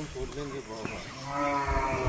हम छोड़ देंगे बाबा।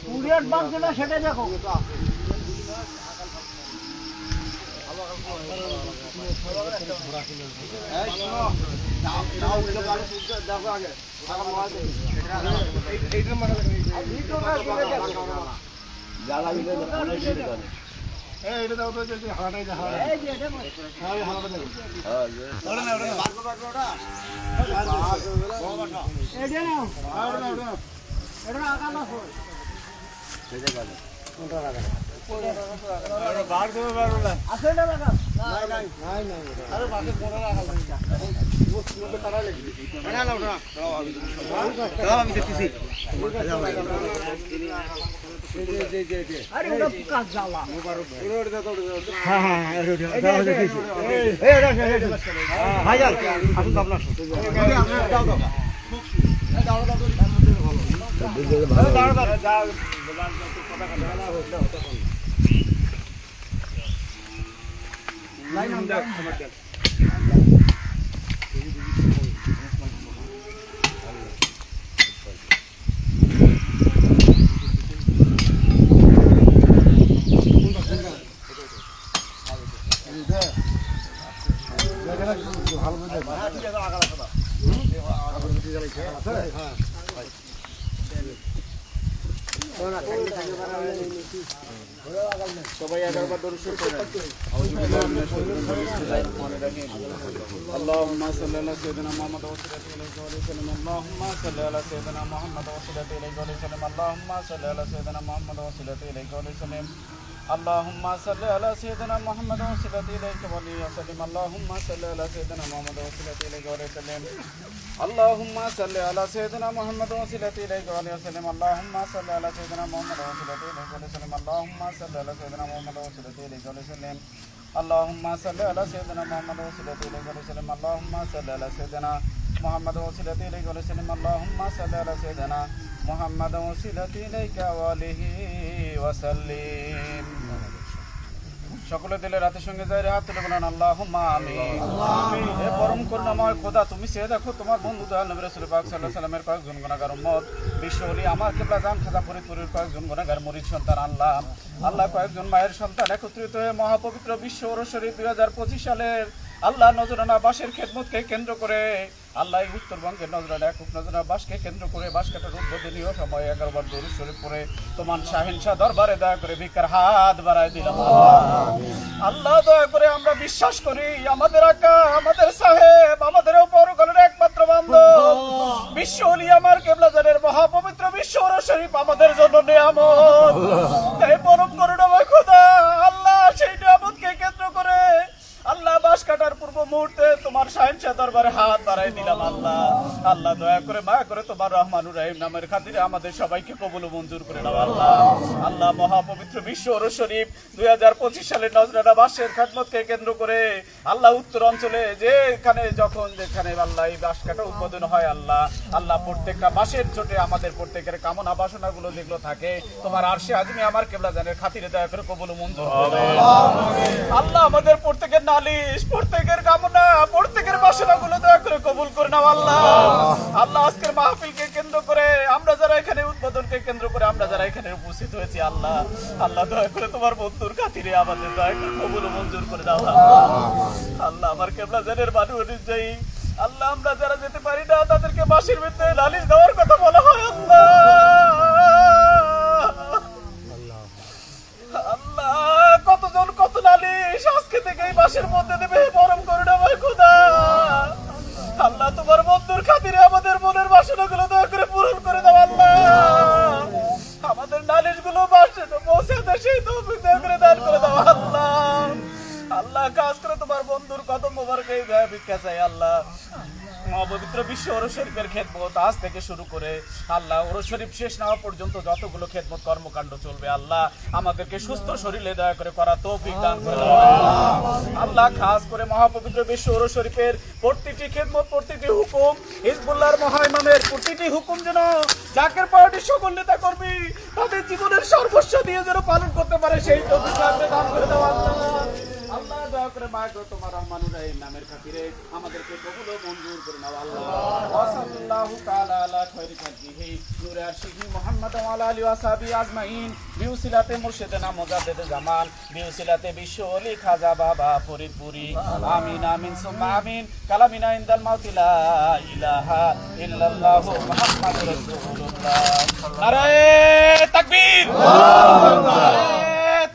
পুরিয়ার বাক্সটা সেটা দেখো এটা দাও তো হাড়াটাই দেখা আমি দেখতেছি সবাই 11 বার দরুদ শরীফ পড়েন। اللهم صل على سيدنا محمد وصلى الله عليه وسلم اللهم صل على سيدنا محمد وصلى الله عليه وسلم اللهم صل على سيدنا محمد وصلى الله عليه وسلم اللهم صل على سيدنا محمد وصلى الله عليه وسلم اللهم صل على سيدنا محمد وصلى الله عليه وسلم اللهم صل على سيدنا محمد وصلى الله عليه وسلم اللهم صل على سيدنا محمد وصلى الله عليه وسلم اللهم صل على سيدنا محمد وصلى الله عليه وسلم اللهم صل على سيدنا محمد وصلى الله عليه وسلم اللهم صل على سيدنا محمد وصلى الله عليه وسلم اللهم صل على سيدنا محمد وصلى إليك وآله وسلم সকলে দিলে রাতের সঙ্গে যাই হাত তুলে বলেন আল্লাহুম্মা আমিন হে পরম করুণাময় খোদা তুমি চেয়ে দেখো তোমার বন্ধু দয়াল নবী রাসূল পাক সাল্লাল্লাহু আলাইহি ওয়াসাল্লামের কয়েকজন গুনাহগার উম্মত বিশ্ব ওলি আমার কিবলা জান খাজা ফরিদপুরের কয়েকজন গুনাহগার মুরিদ সন্তান আল্লাহ আল্লাহ কয়েকজন মায়ের সন্তান একত্রিত হয়ে মহাপবিত্র বিশ্ব ওরস শরীফ 2025 সালের আল্লাহ নজরানা বাসের খেদমতকে কেন্দ্র করে আল্লাহ উত্তরবঙ্গের নজরানা একক নজরানা বাসকে কেন্দ্র করে বাস কাটার উদ্বোধনীয় সময় 11 বার দরুদ শরীফ পড়ে তোমার শাহেনশাহ দরবারে দয়া করে ভিক্ষার হাত বাড়ায় দিলাম আল্লাহ দয়া করে আমরা বিশ্বাস করি আমাদের আকা আমাদের সাহেব আমাদের পরকালের একমাত্র বান্ধব বিশ্ব ওলি আমার কিবলা জানের মহাপবিত্র বিশ্ব ওরস শরীফ আমাদের জন্য নিয়ামত হে পরম করুণাময় খোদা আল্লাহ সেই নিয়ামতকে কেন্দ্র করে আল্লাহ বাস কাটার পূর্ব মুহূর্তে তোমার শাহেনশাহ দরবারে হাত বাড়াই দিলাম আল্লাহ আল্লাহ দয়া করে মায়া করে তোমার রহমানুর রহিম নামের খাতিরে আমাদের সবাইকে কবুল ও মঞ্জুর করে নাও আল্লাহ আল্লাহ মহাপবিত্র বিশ্ব ওরস শরীফ 2025 সালের নজরানা বাসের খেদমতকে কেন্দ্র করে আল্লাহ উত্তর অঞ্চলে যেখানে আল্লাহ এই বাস কাটা উদ্বোধন হয় আল্লাহ আল্লাহ প্রত্যেকটা বাসের ছোটে আমাদের প্রত্যেকের কামনা বাসনাগুলো যেগুলো থাকে তোমার আরশে আজমি আমার কিবলা জানের খাতিরে দয়া করে কবুল ও মঞ্জুর হবে আল্লাহ আমাদের প্রত্যেকের নালিশ প্রত্যেকের কামনা প্রত্যেকের বাসনাগুলো দয়া করে কবুল করে নাও আল্লাহ আল্লাহ আজকের মাহফিলকে কেন্দ্র করে আমরা যারা কেন্দ্র করে আমরা যারা এখানে উপস্থিত হয়েছি আল্লাহ, আল্লাহ দয়া করে তোমার বন্ধুর খাতিরে আমাদের দয়া করে কবুল ও মঞ্জুর করে দাও আল্লাহ। আমার কেবলা জানের মানুষ অনুযায়ী আল্লাহ আমরা যারা যেতে পারি না তাদেরকে বাঁশির মধ্যে নালিশ দেওয়ার কথা বলা হয় আল্লাহ। আল্লাহ কতজন কত নালিশ আজকে থেকে এই বাঁশির মধ্যে দেবে, পরম করুণাময় খোদা আল্লাহ তোমার বন্ধুর খাতিরে আমাদের মনের বাসনাগুলো দয়া করে পূরণ করে দাও আল্লাহ। আমাদের নালিশগুলো বাসে পৌঁছে দেয় সেই তৌফিক দয়া করে দান করে দাও আল্লাহ। আল্লাহ কাজ করে তোমার বন্ধুর কদম মোবারকে দয়া ভিক্ষা চাই আল্লাহ। পবিত্র বিশ্ব ওরস শরীফের খেদমত আজ থেকে শুরু করে আল্লাহ ওরস শরীফ শেষ না হওয়া পর্যন্ত যতগুলো খেদমত কর্মকাণ্ড চলবে আল্লাহ আমাদেরকে সুস্থ শরীরে দয়া করে করা তৌফিক দান করে দাও আল্লাহ। খাস করে মহাপবিত্র বিশ্ব ওরস শরীফের প্রতিটি খেদমত, প্রতিটি হুকুম, হিজবুল্লাহর মহাইমামের প্রতিটি হুকুম যেন জাকের পার্টির সকল নেতা কর্মী তাদের জীবনের সর্বস্ব দিয়ে যেন পালন করতে পারে সেই তৌফিক দান করে দাও আল্লাহ। আল্লাহ দয়া করে মাগো তোমার রহমানুর রহিম নামের খাতিরে আমাদেরকে কবুল ও মঞ্জুর করে নাও আল্লাহ। ওয়াসাল্লাল্লাহু তাআলা আলা খায়রি খালকিহি নূরে আরশিহি মুহাম্মদ ওয়া আলা আলিহি ওয়া সাহবিহি আজমাইন বিউসিলাতে মুর্শিদানা মুজাদ্দিদ জামান বিউসিলাতে বিশ্ব ওলি খাজা বাবা ফরিদপুরি আমিন আমিন সুম্মা আমিন কালামিনা ইনদাল মাউতি লা ইলাহা ইল্লাল্লাহু মুহাম্মাদুর রাসূলুল্লাহ। নারায়ে তাকবীর, আল্লাহু আকবার,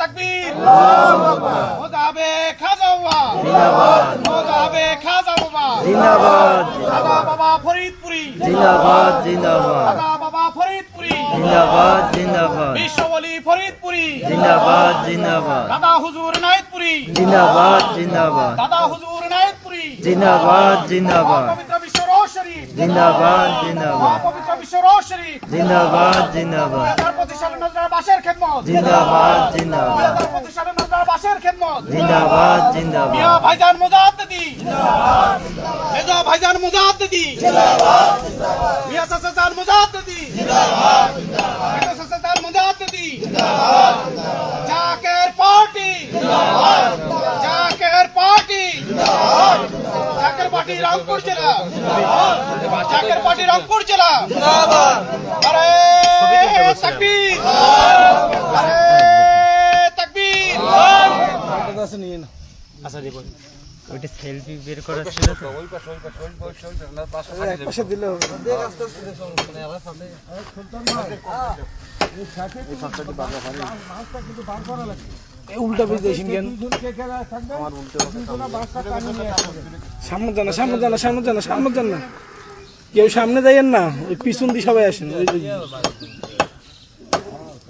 তাকবীর, আল্লাহু আকবার। মোজাবে খাজা বাবা জিন্দাবাদ, মোজাবে খাজা বাবা জিন্দাবাদ, খাজা বাবা ফরিদপুরি জিন্দাবাদ জিন্দাবাদ, খাজা বাবা ফরিদপুরি জিন্দাবাদ জিন্দাবাদ, বিশ্ব ওলি ফরিদপুরি জিন্দাবাদ জিন্দাবাদ, দাদা হুজুর নায়েতপুরি জিন্দাবাদ জিন্দাবাদ, দাদা হুজুর নায়েতপুরি জিন্দাবাদ জিন্দাবাদ, পবিত্র বিশ্ব ওরস শরীফ জিন্দাবাদ জিন্দাবাদ, পবিত্র বিশ্ব ওরস শরীফ জিন্দাবাদ জিন্দাবাদ, 2025 সালের নজরা বাশের খেদমত জিন্দাবাদ জিন্দাবাদ, 2025 সালের নজরা বাশের খেদমত জিন্দাবাদ জিন্দাবাদ, মিয়া ভাইজান মুজাদ্দিদি জিন্দাবাদ জিন্দাবাদ, মেজা ভাইজান মুজাদ্দিদি জিন্দাবাদ জিন্দাবাদ, মিয়া সাসাজান মুজাদ্দিদি জিন্দাবাদ জিন্দাবাদ, মিয়া সাসাজান মুজাদ্দিদি জিন্দাবাদ জিন্দাবাদ, জাকের পার্টি জিন্দাবাদ জিন্দাবাদ, জাকের পার্টি জিন্দাবাদ জিন্দাবাদ, জাকের পার্টি রংপুর জেলা জিন্দাবাদ জিন্দাবাদ, জাকের পার্টি রংপুর জেলা জিন্দাবাদ জিন্দাবাদ। আরে তাকবীর, আরে তাকবীর, আচ্ছা নিয়ে না, আচ্ছা দিব ওইটা সেলফি বের করা ছিল তো ওই পাশে না পাশে দিলে হবে দেখ আস্তে আস্তে সমস্যা নেই আবার সামনে সুলতান ভাই এই সাথে এই ফাঁকটা বাগা হয় মাছটা কিন্তু বার করা লাগবে। এই উল্টা বেজ দেখিন কেন আমার উল্টো বাসটা টানি নিয়ে আসবে। সামনে জানা সামনে জানা সামনে জানা সামনে জানা কেউ সামনে যাইয়েন না, ওই পিছন দিয়ে সবাই আসেন। ওই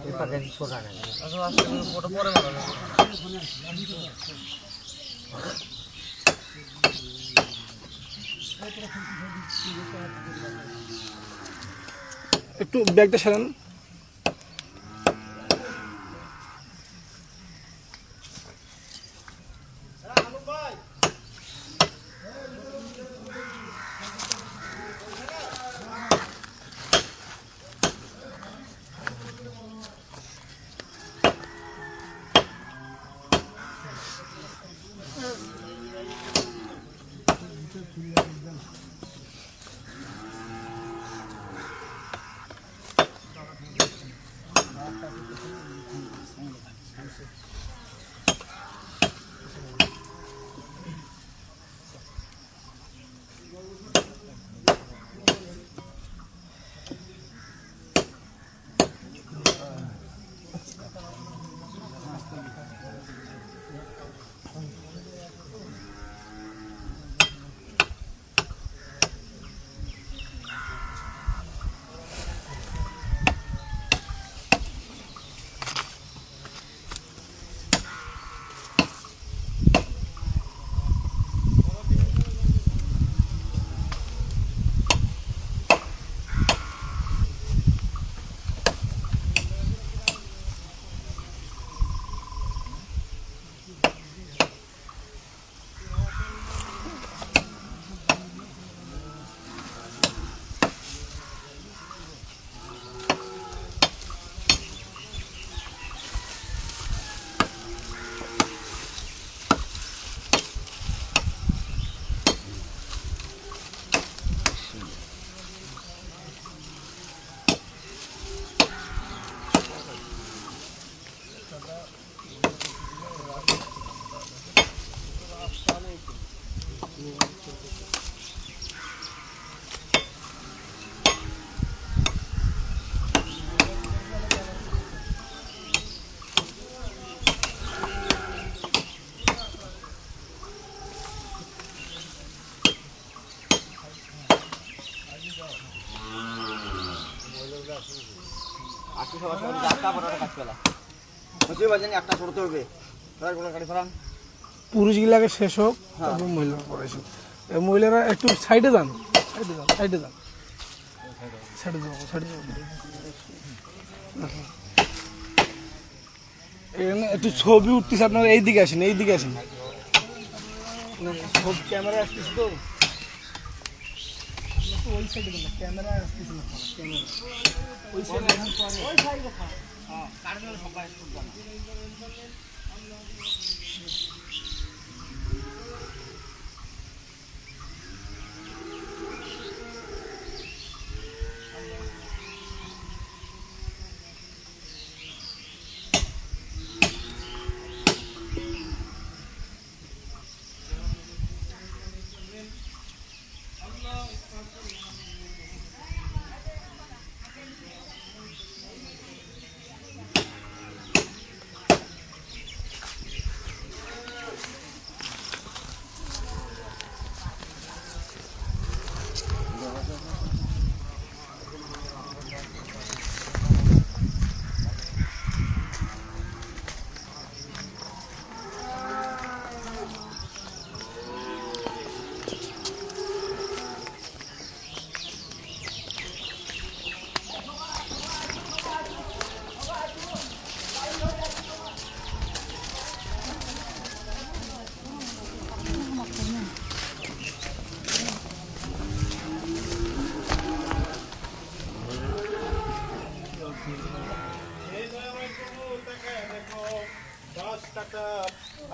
এই পাশে ছোটা না আচ্ছা আস্তে ফটো পরে বানানো একটু ব্যাগটা সারান। আজকে সবার সঙ্গে যাত্রা পড়ার কাজ পেলা বুঝতে পারছেন একটা করতে হবে তার কোনো গাড়ি ফেরান পুরুষগুলাকে শেষ হোক তারপর মহিলারা পড়াইছে মহিলারা একটু সাইডে যান সাইডে যান এখানে একটু ছবি উঠতেছে আপনারা এইদিকে আসেন সব ক্যামেরা আসতেছে তো ওই সাইডে না ক্যামেরা আসতেছে না ক্যামেরা ওই সাইডে হ্যাঁ কারণ সবাই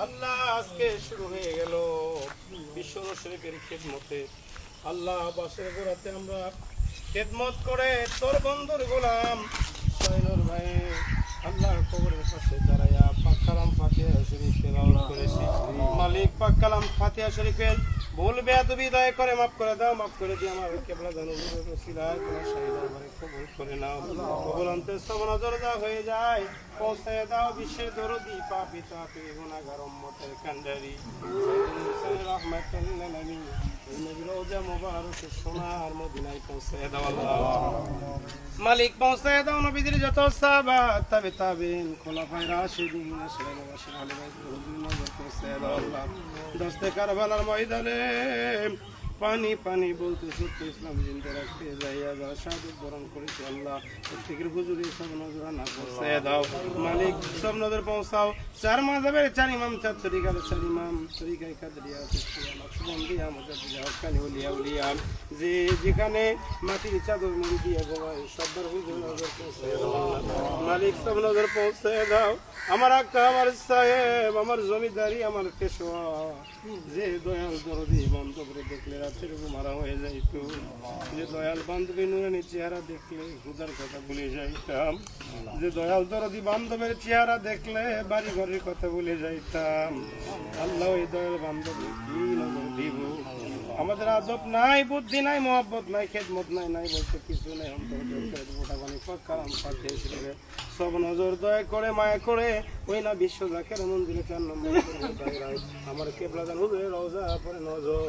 আল্লাহ আজকে শুরু হয়ে গেল বিশ্ব শরীফের খেদমতে আল্লাহ বাসের গোড়াতে আমরা খেদমত করে তোর বন্ধুর গোলাম সৈনুর ভাই আল্লাহর কবরের পাশে দাঁড়াইয়া পাক কালাম ফাতিহা শরীফ তেলাওয়াত করেছি মালিক পাক কালাম ফাতিহা শরীফের ভুল বেয়াদবি দয়া করে মাফ করে দাও মাফ করে দিয়ে আমার কেবলা জানুর ওসিলায় তোমার শাহিদার ঘরে কবুল করে নাও কবুল অন্তর সব নজর দাও হয়ে যায় পৌঁছায় দাও বিশ্বের দরদি পাপী তাপী গুনাহগার উম্মতের কান্ডারি রাহমাতুল লিল আলামিন নবী রওজা মুবারকের সোনার মদিনায় পৌঁছায় দাও আল্লাহ মালিক পৌঁছায় দাও নবীদের যত সাহাবা তাবে তাবেইন খোলাফায়ে রাশিদিন আসলাম ওয়াসির আলী রাসূলুল্লাহ নজর পৌঁছায় দাও আল্লাহ দস্তে কারবালার ময়দানে পানি পানি বলতে সত্য ইসলাম জিন্দা রাখতে যাইয়া যা শাহাদাত বরণ করেছে আল্লাহ প্রত্যেকের হুজুরে সব নজর না পৌঁছায় দাও মালিক সব নজর পৌঁছাও চার মাযহাবের চার ইমাম চার তরিকার চার ইমাম তরিকায়ে কাদরিয়া চিশতিয়া নকশবন্দিয়া মুজাদ্দিদিয়া হক্কানি ওলিয়া উলিয়া যে যেখানে মাটির চাদর মুড়ি দিয়ে গোবায় সবার হুজুর নজর পৌঁছায় দাও মালিক সব নজর পৌঁছায় দাও আমার আকা আমার সাহেব আমার জমিদারি আমার পেশোয়া যে দয়াল দরদি বন্ধ করে দেখলে রাতের মারা হয়ে যাইত যে দয়াল বান্ধবী নুরানি চেহারা দেখলে হুদার কথা ভুলে যাইতাম যে দয়াল দরদি বান্ধবের চেহারা দেখলে বাড়ি ঘরের কথা ভুলে যাইতাম আল্লাহ ওই দয়াল বান্ধবী কি নজর দিব আমাদের আদব নাই বুদ্ধি নাই মোহাব্বত নাই খেদমত নাই বলতে কিছু নেই অন্তর গোটা বাণী কালাম ফাতিহা শরীফে সব নজর দয়া করে মায়া করে ওই না বিশ্ব জাকের মন্দিরে 4 নম্বর আমার কেবলা জান হুজুরের রওজা পরে নজর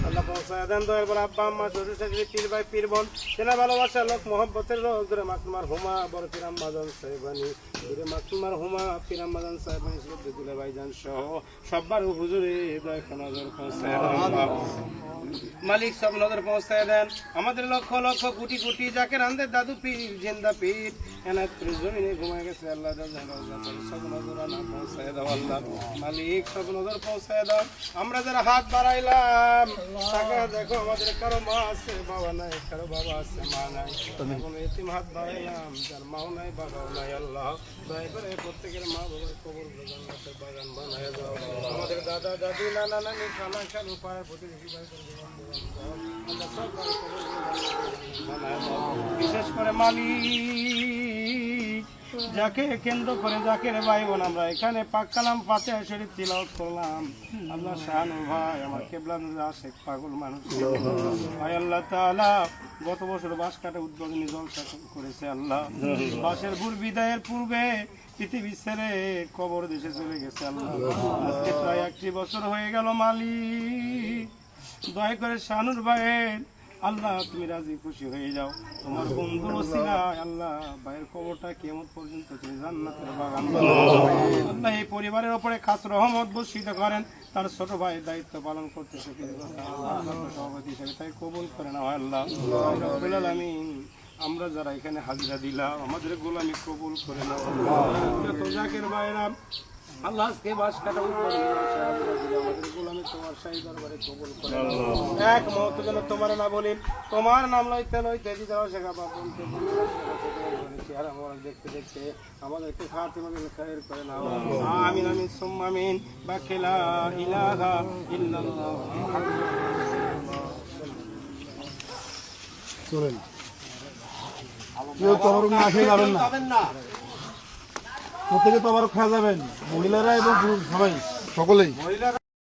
আল্লাহ পৌঁছায় দেন দয়ার পর আব্বা আম্মা শ্বশুর শাশুড়ি পীর ভাই পীর বোন সেনা ভালোবাসা লোক মোহাব্বতের রোজরে মাকমার হুমা বড় পিরাম বাজান সাহেবানি মাকমার হুমা পিরাম বাজান সাহেবানি দুলে ভাইজান সহ সবার হুজুরে দয়া নজর পৌঁছায় মালিক সব নজর পৌঁছায় দেন আমাদের লক্ষ লক্ষ কোটি কোটি যাকে রান্ধে দাদু পীর জিন্দা পীর এনায়ত জমিনে ঘুমায় গেছে আল্লাহ সব নজর না পৌঁছায় দাও আল্লাহ মালিক সব নজর পৌঁছায় দাও আমরা যারা হাত বাড়াইলাম টাকা দেখো আমাদের কারো মা আছে বাবা নাই কারো বাবা আছে মা নাই কোনো এতিম হাত বাড়াইলাম যার মাও নাই বাবাও নাই আল্লাহ দয়া করে প্রত্যেকের মা বাবার কবর জান্নাতের বাগান বানায় দাও আমাদের দাদা দাদি নানা নানি খালা খালু পাড়ার প্রতিবেশী ভাই বিশেষ করে মালিক যাকে কেন্দ্র করে জাকের ভাই বোন আমরা এখানে পাক কালাম ফাতিহা শরীফ তিলাওয়াত করলাম আল্লাহ শাহানু ভাই আমার কেবলা আশেক পাগল মানুষ ভাই আল্লাহ তাআলা গত বছর বাস কাটা উদ্বোধনী জলসা করেছে আল্লাহ বাসের বিদায়ের পূর্বে পৃথিবী ছেড়ে কবর দেশে চলে গেছে আল্লাহ আজকে প্রায় 1 বছর হয়ে গেল মালিক দয়া করে শাহানুর ভাইয়ের আল্লাহ তুমি রাজি খুশি হয়ে যাও। তোমার বন্ধুর ওসিলায় আল্লাহ ভাইয়ের কবরটা কিয়ামত পর্যন্ত তুমি জান্নাতের বাগান বানাও। আল্লাহ এই পরিবারের উপরে খাস রহমত বর্ষিত করেন। তার ছোট ভাইয়ের দায়িত্ব পালন করতে সভাপতি হিসেবে তাই কবুল করে নাও আল্লাহ রব্বুল আলামিন। আমরা যারা এখানে হাজিরা দিলাম আমাদের গোলামি কবুল করে নাও। যত জাকের ভাইরা আল্লাহ আজকে বাস কাটা উপরে আমাদের গোলামি তোমার শাহী দরবারে কবুল করে নাও। এক মুহূর্ত যেন তোমার না বলি, তোমার নাম লইতে লইতে দিদাও শেখা বা বলতে চেহারা মোবারক দেখতে দেখতে আমাদেরকে খাতিমাকে খায়ের করে নাও। আমিন আমিন সুম্মা আমিন। বাকি লা ইলাহা ইল্লাল্লাহ। চলেন কেউ তবরক না খেয়ে যাবেন না, প্রত্যেকে তবরক খাওয়া যাবেন, মহিলারা এবং পুরুষ সবাই সকলেই।